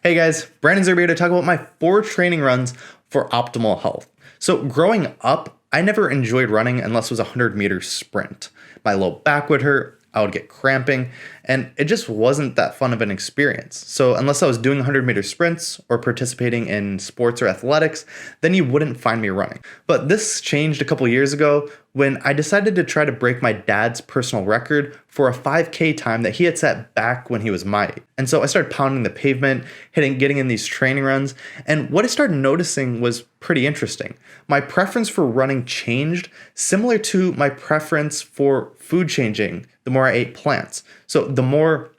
Hey guys, Brandon's here to talk about my 4 training runs for optimal health. So growing up, I never enjoyed running unless it was a 100-meter sprint. My low back would hurt, I would get cramping, and it just wasn't that fun of an experience. So unless I was doing 100-meter sprints or participating in sports or athletics, then you wouldn't find me running. But this changed a couple years ago when I decided to try to break my dad's personal record for a 5K time that he had set back when he was my age. And so I started pounding the pavement, getting in these training runs, and what I started noticing was pretty interesting. My preference for running changed, similar to my preference for food changing the more I ate plants. So the more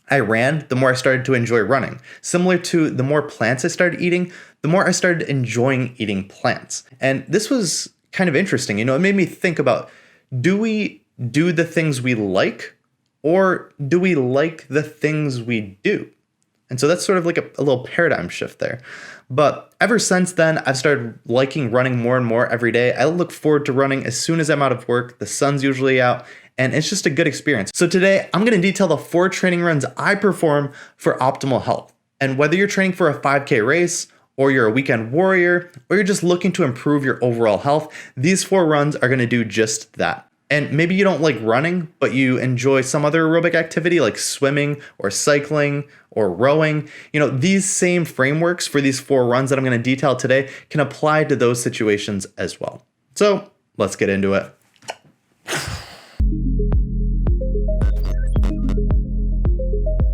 I ran, the more I started to enjoy running. Similar to the more plants I started eating, the more I started enjoying eating plants. And this was kind of interesting. It made me think about, do we do the things we like, or do we like the things we do? And so that's sort of like a little paradigm shift there. But ever since then, I've started liking running more and more every day. I look forward to running as soon as I'm out of work. The sun's usually out, and it's just a good experience. So today, I'm going to detail the 4 training runs I perform for optimal health. And whether you're training for a 5K race, or you're a weekend warrior, or you're just looking to improve your overall health, these 4 runs are going to do just that. And maybe you don't like running, but you enjoy some other aerobic activity like swimming or cycling or rowing. These same frameworks for these 4 runs that I'm going to detail today can apply to those situations as well. So let's get into it.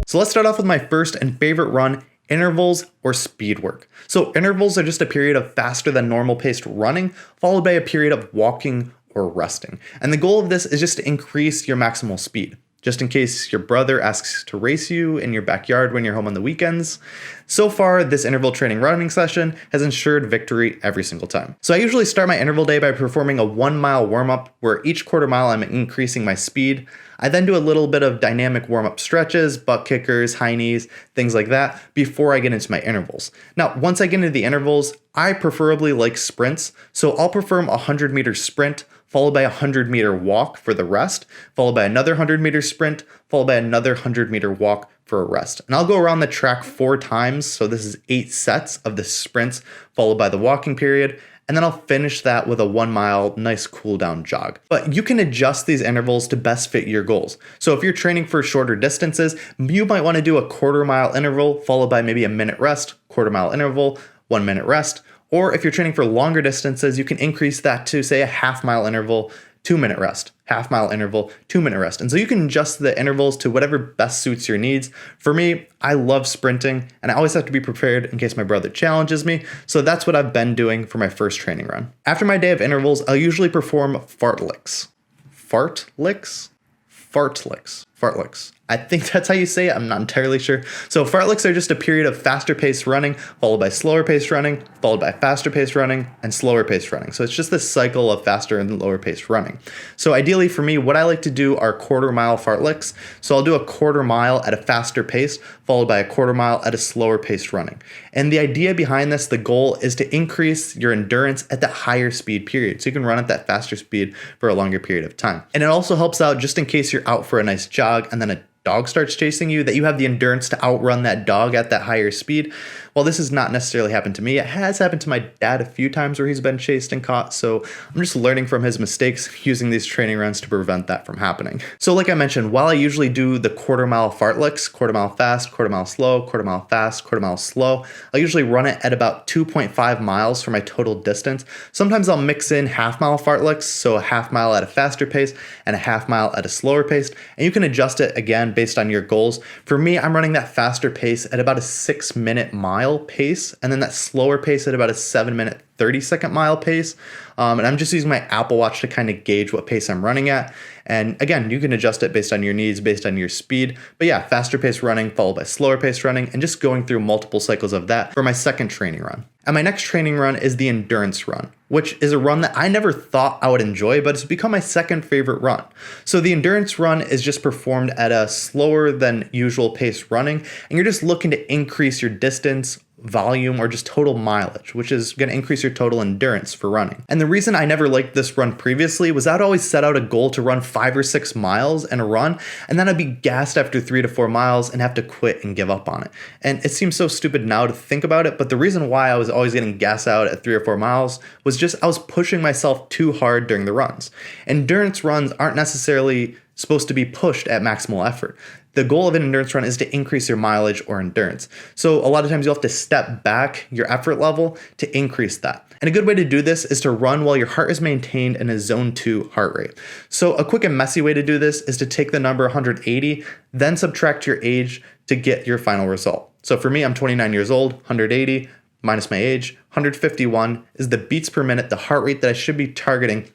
So let's start off with my first and favorite run, intervals or speed work. So intervals are just a period of faster than normal paced running, followed by a period of walking or resting. And the goal of this is just to increase your maximal speed, just in case your brother asks to race you in your backyard when you're home on the weekends. So far, this interval training running session has ensured victory every single time. So I usually start my interval day by performing a 1-mile warm-up, where each quarter mile I'm increasing my speed. I then do a little bit of dynamic warm-up stretches, butt kickers, high knees, things like that, before I get into my intervals. Now, once I get into the intervals, I preferably like sprints, so I'll perform a 100-meter sprint, followed by a 100-meter walk for the rest, followed by another 100-meter sprint, followed by another 100-meter walk for a rest. And I'll go around the track 4 times, so this is 8 sets of the sprints, followed by the walking period, and then I'll finish that with a 1-mile nice cool down jog. But you can adjust these intervals to best fit your goals. So if you're training for shorter distances, you might want to do a quarter-mile interval, followed by maybe a minute rest, quarter-mile interval, 1 minute rest. Or if you're training for longer distances, you can increase that to, say, a half-mile interval, 2-minute rest, half-mile interval, 2-minute rest. And so you can adjust the intervals to whatever best suits your needs. For me, I love sprinting, and I always have to be prepared in case my brother challenges me. So that's what I've been doing for my first training run. After my day of intervals, I'll usually perform fartleks. Fartleks? Fartleks. Fartleks. I think that's how you say it. I'm not entirely sure. So fartleks are just a period of faster paced running, followed by slower paced running, followed by faster paced running, and slower paced running. So it's just this cycle of faster and lower paced running. So ideally for me, what I like to do are quarter mile fartleks. So I'll do a quarter mile at a faster pace, followed by a quarter mile at a slower paced running. And the idea behind this, the goal is to increase your endurance at that higher speed period. So you can run at that faster speed for a longer period of time. And it also helps out just in case you're out for a nice jog and then a dog starts chasing you, that you have the endurance to outrun that dog at that higher speed. Well, this has not necessarily happened to me. It has happened to my dad a few times where he's been chased and caught, so I'm just learning from his mistakes, using these training runs to prevent that from happening. So like I mentioned, while I usually do the quarter mile fartleks, quarter mile fast, quarter mile slow, quarter mile fast, quarter mile slow, I'll usually run it at about 2.5 miles for my total distance. Sometimes I'll mix in half-mile fartleks, so a half mile at a faster pace and a half mile at a slower pace, and you can adjust it again based on your goals. For me, I'm running that faster pace at about a 6-minute mile pace, and then that slower pace at about a 7-minute 30-second mile pace. And I'm just using my Apple Watch to kind of gauge what pace I'm running at. And again, you can adjust it based on your needs, based on your speed. But yeah, faster pace running followed by slower pace running, and just going through multiple cycles of that for my second training run. And my next training run is the endurance run, which is a run that I never thought I would enjoy, but it's become my second favorite run. So the endurance run is just performed at a slower than usual pace running, and you're just looking to increase your distance volume or just total mileage, which is going to increase your total endurance for running. And the reason I never liked this run previously was I'd always set out a goal to run 5 or 6 miles in a run, and then I'd be gassed after 3 to 4 miles and have to quit and give up on it. And it seems so stupid now to think about it, but the reason why I was always getting gassed out at 3 or 4 miles was just I was pushing myself too hard during the runs. Endurance runs aren't necessarily supposed to be pushed at maximal effort. The goal of an endurance run is to increase your mileage or endurance. So a lot of times you'll have to step back your effort level to increase that. And a good way to do this is to run while your heart is maintained in a zone 2 heart rate. So a quick and messy way to do this is to take the number 180, then subtract your age to get your final result. So for me, I'm 29 years old, 180 minus my age, 151 is the beats per minute, the heart rate that I should be targeting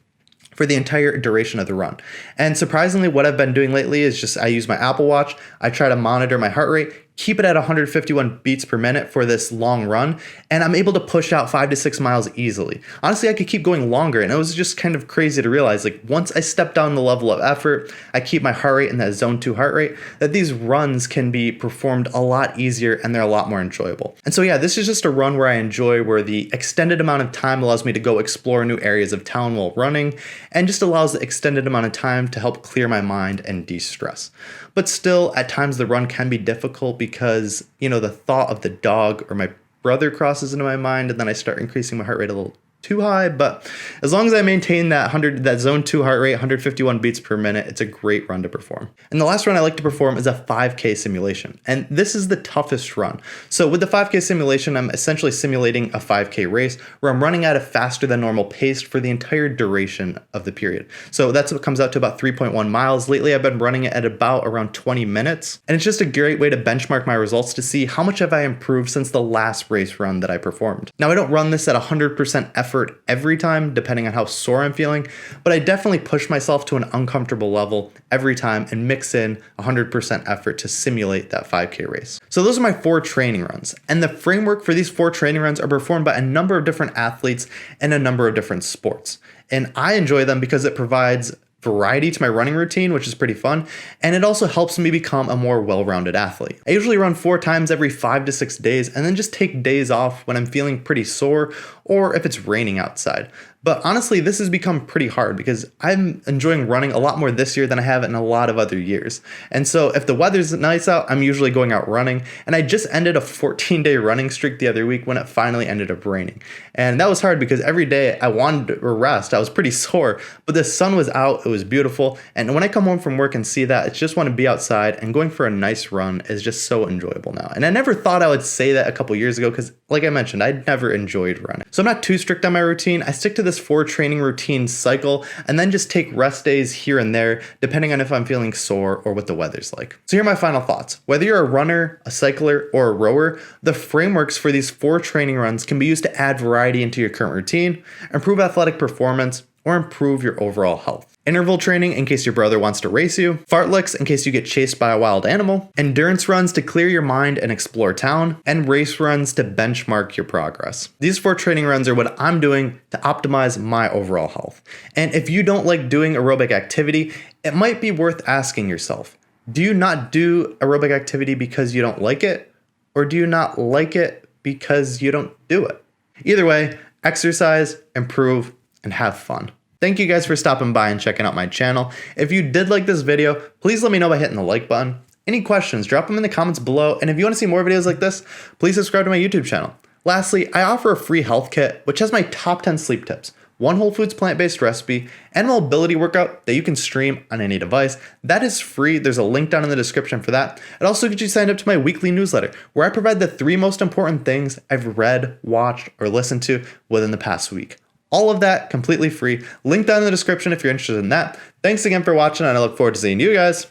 for the entire duration of the run. And surprisingly, what I've been doing lately is just I use my Apple Watch, I try to monitor my heart rate, keep it at 151 beats per minute for this long run, and I'm able to push out 5 to 6 miles easily. Honestly, I could keep going longer, and it was just kind of crazy to realize, like, once I step down the level of effort, I keep my heart rate in that zone 2 heart rate, that these runs can be performed a lot easier and they're a lot more enjoyable. And so yeah, this is just a run where I enjoy, where the extended amount of time allows me to go explore new areas of town while running, and just allows the extended amount of time to help clear my mind and de-stress. But still, at times the run can be difficult because, the thought of the dog or my brother crosses into my mind, and then I start increasing my heart rate a little too high. But as long as I maintain that zone 2 heart rate, 151 beats per minute, it's a great run to perform. And the last run I like to perform is a 5K simulation. And this is the toughest run. So with the 5K simulation, I'm essentially simulating a 5K race where I'm running at a faster than normal pace for the entire duration of the period. So that's what comes out to about 3.1 miles. Lately, I've been running it at about around 20 minutes. And it's just a great way to benchmark my results to see how much have I improved since the last race run that I performed. Now, I don't run this at 100% effort every time, depending on how sore I'm feeling, but I definitely push myself to an uncomfortable level every time and mix in 100% effort to simulate that 5K race. So those are my 4 training runs, and the framework for these 4 training runs are performed by a number of different athletes in a number of different sports. And I enjoy them because it provides variety to my running routine, which is pretty fun, and it also helps me become a more well-rounded athlete. I usually run 4 times every 5 to 6 days and then just take days off when I'm feeling pretty sore or if it's raining outside. But honestly, this has become pretty hard because I'm enjoying running a lot more this year than I have in a lot of other years. And so if the weather's nice out, I'm usually going out running. And I just ended a 14-day running streak the other week when it finally ended up raining. And that was hard because every day I wanted to rest. I was pretty sore, but the sun was out. It was beautiful. And when I come home from work and see that, I just want to be outside, and going for a nice run is just so enjoyable now. And I never thought I would say that a couple years ago because, like I mentioned, I'd never enjoyed running. So I'm not too strict on my routine. I stick to this 4 training routine cycle and then just take rest days here and there, depending on if I'm feeling sore or what the weather's like. So here are my final thoughts. Whether you're a runner, a cycler, or a rower, the frameworks for these 4 training runs can be used to add variety into your current routine, improve athletic performance, or improve your overall health. Interval training in case your brother wants to race you, fartleks in case you get chased by a wild animal, endurance runs to clear your mind and explore town, and race runs to benchmark your progress. These 4 training runs are what I'm doing to optimize my overall health. And if you don't like doing aerobic activity, it might be worth asking yourself, do you not do aerobic activity because you don't like it? Or do you not like it because you don't do it? Either way, exercise, improve, and have fun. Thank you guys for stopping by and checking out my channel. If you did like this video, please let me know by hitting the like button. Any questions, drop them in the comments below. And if you want to see more videos like this, please subscribe to my YouTube channel. Lastly, I offer a free health kit, which has my top 10 sleep tips, 1 whole foods plant-based recipe, and a mobility workout that you can stream on any device. That is free. There's a link down in the description for that. It also gets you signed up to my weekly newsletter, where I provide the 3 most important things I've read, watched, or listened to within the past week. All of that completely free. Link down in the description if you're interested in that. Thanks again for watching, and I look forward to seeing you guys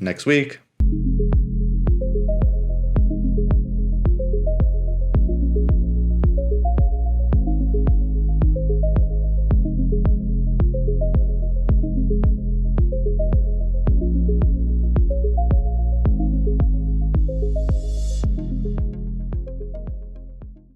next week.